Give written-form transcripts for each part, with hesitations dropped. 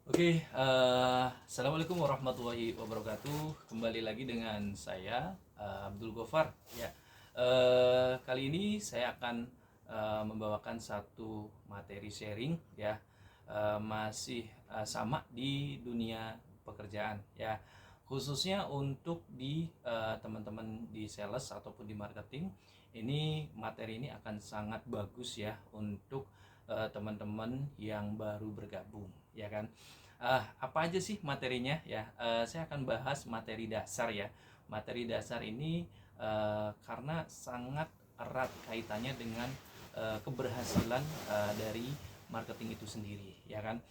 Assalamualaikum warahmatullahi wabarakatuh. Kembali lagi dengan saya Abdul Gofar. Ya, kali ini saya akan membawakan satu materi sharing. Ya, masih sama di dunia pekerjaan. Ya, khususnya untuk di teman-teman di sales ataupun di marketing. Ini materi ini akan sangat bagus ya untuk teman-teman yang baru bergabung, ya kan? Apa aja sih materinya ya? Saya akan bahas materi dasar ya. Materi dasar ini karena sangat erat kaitannya dengan keberhasilan dari marketing itu sendiri, ya kan?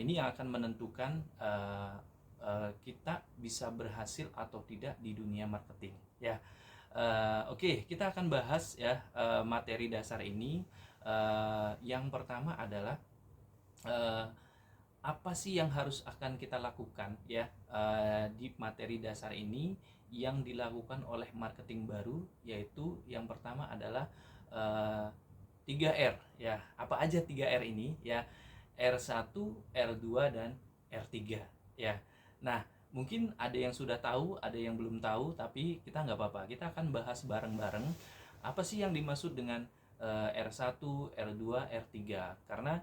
Ini yang akan menentukan kita bisa berhasil atau tidak di dunia marketing, ya. Oke, kita akan bahas ya materi dasar ini. Yang pertama adalah uh, apa sih yang harus akan kita lakukan ya di materi dasar ini yang dilakukan oleh marketing baru, yaitu yang pertama adalah uh, 3R ya. Apa aja 3R ini ya? R1, R2 dan R3 ya. Nah, mungkin ada yang sudah tahu, ada yang belum tahu, tapi kita nggak apa-apa. Kita akan bahas bareng-bareng apa sih yang dimaksud dengan R1, R2, R3. Karena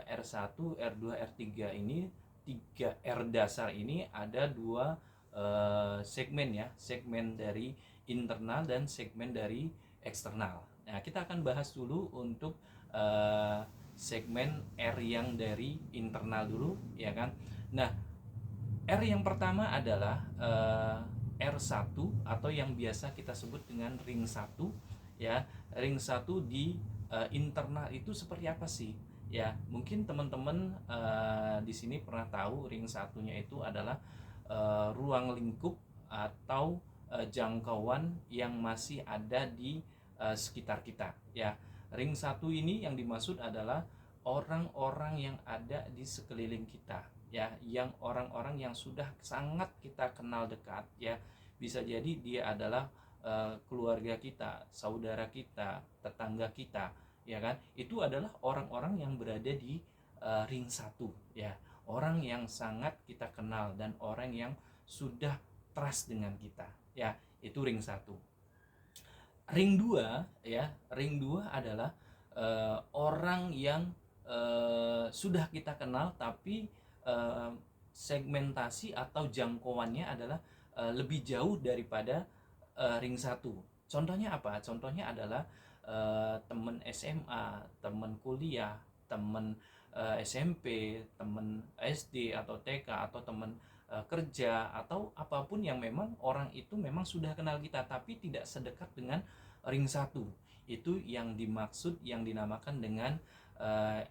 R1, R2, R3 ini 3R dasar ini ada dua segmen ya, segmen dari internal dan segmen dari eksternal. Nah, kita akan bahas dulu untuk segmen R yang dari internal dulu, ya kan? Nah, R yang pertama adalah R1 atau yang biasa kita sebut dengan ring 1 ya. Ring 1 di internal itu seperti apa sih? Ya, mungkin teman-teman di sini pernah tahu ring satunya itu adalah ruang lingkup atau jangkauan yang masih ada di sekitar kita ya. Ring satu ini yang dimaksud adalah orang-orang yang ada di sekeliling kita ya, yang orang-orang yang sudah sangat kita kenal dekat ya. Bisa jadi dia adalah keluarga kita, saudara kita, tetangga kita, ya kan? Itu adalah orang-orang yang berada di ring satu ya, orang yang sangat kita kenal dan orang yang sudah trust dengan kita ya. Itu ring satu. Ring 2 ya, ring 2 adalah orang yang sudah kita kenal tapi uh, segmentasi atau jangkauannya adalah lebih jauh daripada ring satu. Contohnya apa? Contohnya adalah teman SMA, teman kuliah, teman SMP, teman SD atau TK, atau teman kerja, atau apapun yang memang orang itu memang sudah kenal kita tapi tidak sedekat dengan ring satu. Itu yang dimaksud, yang dinamakan dengan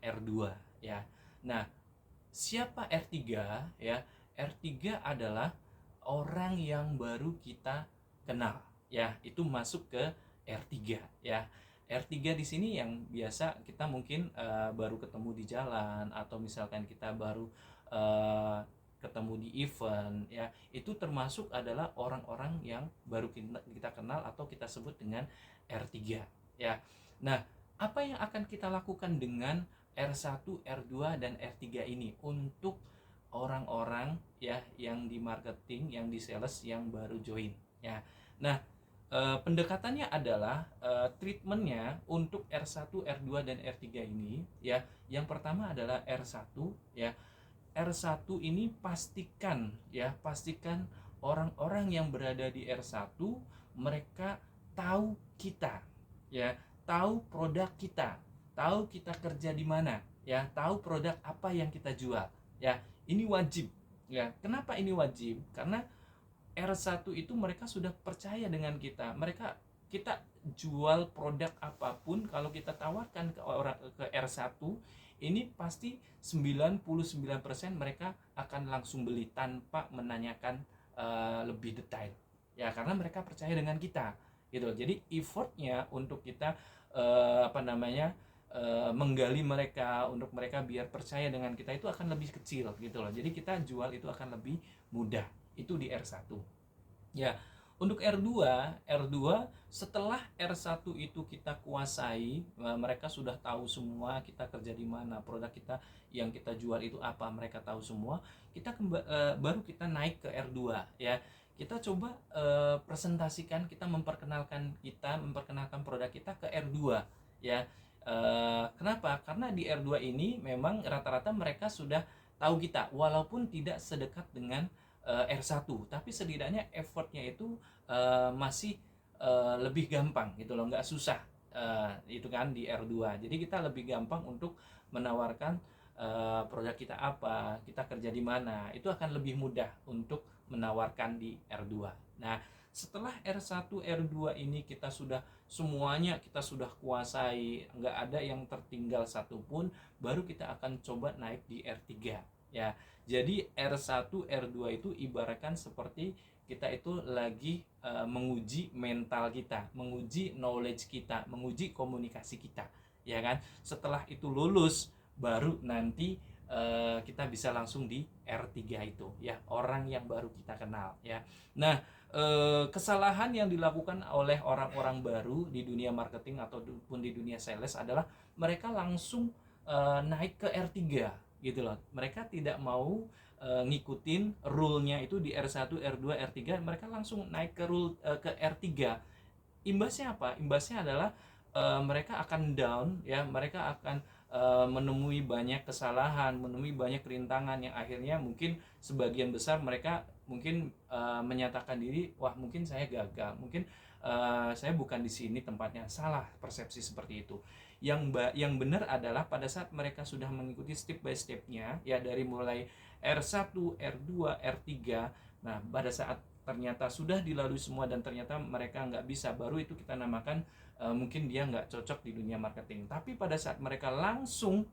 R2 ya. Nah, siapa R3 ya? R3 adalah orang yang baru kita kenal ya. Itu masuk ke R3 ya. R3 di sini yang biasa kita mungkin baru ketemu di jalan, atau misalkan kita baru uh, ketemu di event ya. Itu termasuk adalah orang-orang yang baru kita kenal atau kita sebut dengan R3 ya. Nah, apa yang akan kita lakukan dengan R1, R2 dan R3 ini untuk orang-orang ya yang di marketing, yang di sales, yang baru join ya. Nah, pendekatannya adalah treatmentnya untuk R1, R2 dan R3 ini ya. Yang pertama adalah R1 ya. R1 ini pastikan ya, pastikan orang-orang yang berada di R1 mereka tahu kita ya, tahu produk kita, tahu kita kerja di mana ya, tahu produk apa yang kita jual ya. Ini wajib ya. Kenapa ini wajib? Karena R1 itu mereka sudah percaya dengan kita. Kita jual produk apapun, kalau kita tawarkan ke orang, ke R1, ini pasti 99% mereka akan langsung beli tanpa menanyakan lebih detail ya, karena mereka percaya dengan kita gitu. Jadi effortnya untuk kita menggali mereka, untuk mereka biar percaya dengan kita, itu akan lebih kecil gitu loh. Jadi kita jual itu akan lebih mudah. Itu di R1 ya. Untuk R2 setelah R1 itu kita kuasai, mereka sudah tahu semua kita kerja di mana, produk kita yang kita jual itu apa, mereka tahu semua. Baru kita naik ke R2 ya. Kita coba presentasikan, kita memperkenalkan produk kita ke R2 ya. Kenapa? Karena di R2 ini memang rata-rata mereka sudah tahu kita, walaupun tidak sedekat dengan R1, tapi setidaknya effortnya itu masih lebih gampang gitu loh, nggak susah itu kan di R2. Jadi kita lebih gampang untuk menawarkan produk kita apa, kita kerja di mana, itu akan lebih mudah untuk menawarkan di R2. Nah, setelah R1, R2 ini semuanya kita sudah kuasai, nggak ada yang tertinggal satupun, baru kita akan coba naik di R3 ya. Jadi R1, R2 itu ibaratkan seperti kita itu lagi menguji mental kita, menguji knowledge kita, menguji komunikasi kita, ya kan? Setelah itu lulus, baru nanti kita bisa langsung di R3 itu, ya, orang yang baru kita kenal, ya. Nah, kesalahan yang dilakukan oleh orang-orang baru di dunia marketing ataupun di dunia sales adalah mereka langsung naik ke R3 gitu loh. Mereka tidak mau ngikutin rule-nya itu di R1, R2, R3, mereka langsung naik ke R3. Imbasnya apa? Imbasnya adalah mereka akan down ya, mereka akan menemui banyak kesalahan, menemui banyak rintangan yang akhirnya mungkin sebagian besar mereka mungkin menyatakan diri, wah mungkin saya gagal, mungkin saya bukan di sini tempatnya. Salah persepsi seperti itu. Yang benar adalah pada saat mereka sudah mengikuti step by stepnya ya, dari mulai R1, R2, R3. Nah, pada saat ternyata sudah dilalui semua dan ternyata mereka nggak bisa, baru itu kita namakan mungkin dia nggak cocok di dunia marketing. Tapi pada saat mereka langsung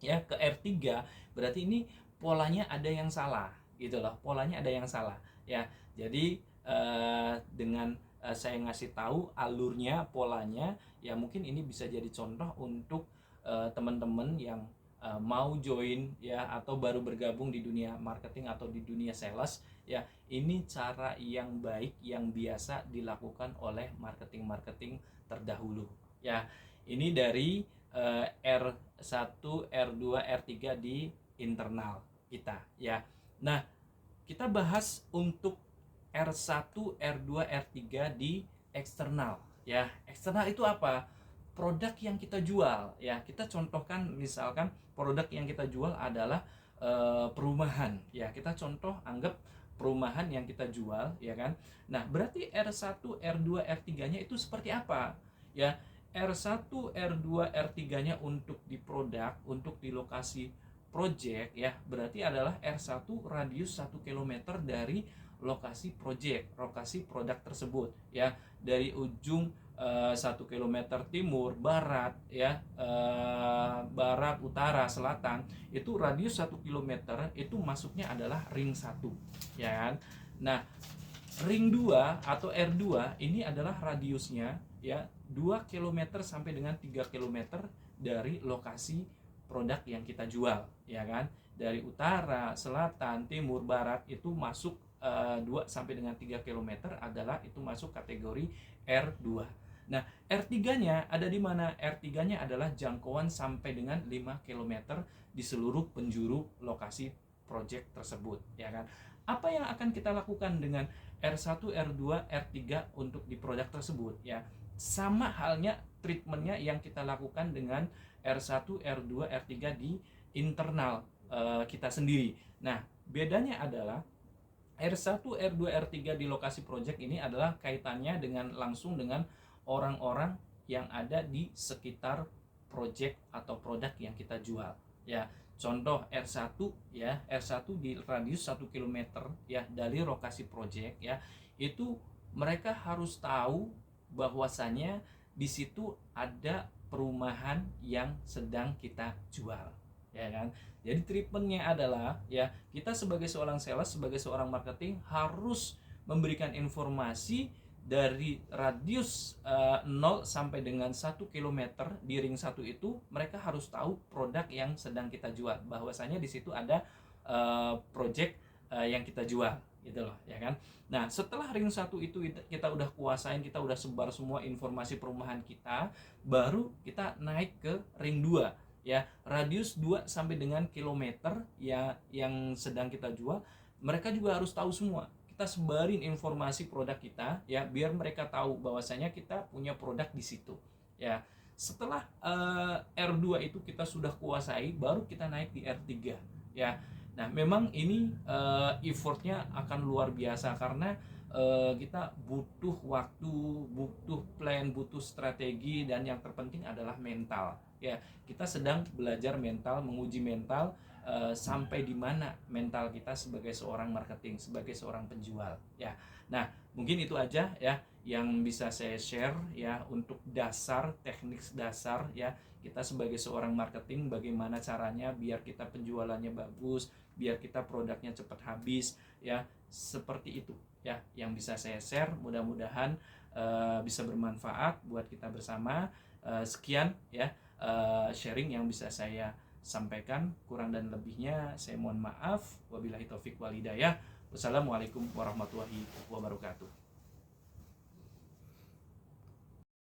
ya ke R3, berarti ini polanya ada yang salah gitu loh, polanya ada yang salah ya. Jadi dengan saya ngasih tahu alurnya, polanya, ya mungkin ini bisa jadi contoh untuk teman-teman yang mau join ya, atau baru bergabung di dunia marketing atau di dunia sales ya. Ini cara yang baik yang biasa dilakukan oleh marketing terdahulu ya. Ini dari R1, R2, R3 di internal kita ya. Nah, kita bahas untuk R1, R2, R3 di eksternal ya. Eksternal itu apa? Produk yang kita jual ya. Kita contohkan, misalkan produk yang kita jual adalah perumahan ya. Kita contoh anggap perumahan yang kita jual ya kan. Nah, berarti R1, R2, R3-nya itu seperti apa? Ya, R1, R2, R3-nya untuk di produk, untuk di lokasi project ya, berarti adalah R1 radius 1 km dari lokasi project, lokasi produk tersebut ya, dari ujung 1 km timur, barat ya, barat, utara, selatan, itu radius 1 km itu masuknya adalah ring 1 ya kan. Nah, ring 2 atau R2 ini adalah radiusnya ya 2 km sampai dengan 3 km dari lokasi produk yang kita jual ya kan. Dari utara, selatan, timur, barat itu masuk 2 sampai dengan 3 km adalah itu masuk kategori R2. Nah, R3-nya ada di mana? R3-nya adalah jangkauan sampai dengan 5 km di seluruh penjuru lokasi project tersebut ya kan. Apa yang akan kita lakukan dengan R1, R2, R3 untuk di produk tersebut ya? Sama halnya treatmentnya yang kita lakukan dengan R1, R2, R3 di internal kita sendiri. Nah, bedanya adalah R1, R2, R3 di lokasi project ini adalah kaitannya langsung dengan orang-orang yang ada di sekitar project atau produk yang kita jual ya. Contoh R1 ya, R1 di radius 1 km ya dari lokasi project ya. Itu mereka harus tahu bahwasanya di situ ada perumahan yang sedang kita jual ya kan. Jadi treatmentnya adalah ya, kita sebagai seorang sales, sebagai seorang marketing harus memberikan informasi dari radius 0 sampai dengan 1 km di ring 1 itu. Mereka harus tahu produk yang sedang kita jual, bahwasanya di situ ada project yang kita jual gitu loh ya kan. Nah, setelah ring 1 itu kita udah kuasain, kita udah sebar semua informasi perumahan kita, baru kita naik ke ring 2 ya, radius 2 sampai dengan kilometer ya yang sedang kita jual. Mereka juga harus tahu semua. Kita sebarin informasi produk kita ya, biar mereka tahu bahwasanya kita punya produk di situ ya. Setelah R2 itu kita sudah kuasai, baru kita naik di R3 ya. Nah, memang ini effortnya akan luar biasa karena kita butuh waktu, butuh plan, butuh strategi, dan yang terpenting adalah mental. Ya, kita sedang belajar mental, menguji mental sampai di mana mental kita sebagai seorang marketing, sebagai seorang penjual. Ya, nah mungkin itu aja ya yang bisa saya share ya untuk dasar, teknik dasar ya kita sebagai seorang marketing, bagaimana caranya biar kita penjualannya bagus, biar kita produknya cepat habis ya, seperti itu ya yang bisa saya share. Mudah-mudahan bisa bermanfaat buat kita bersama. Sekian ya sharing yang bisa saya sampaikan, kurang dan lebihnya saya mohon maaf. Wabillahi taufik wal hidayah. Wassalamualaikum warahmatullahi wabarakatuh.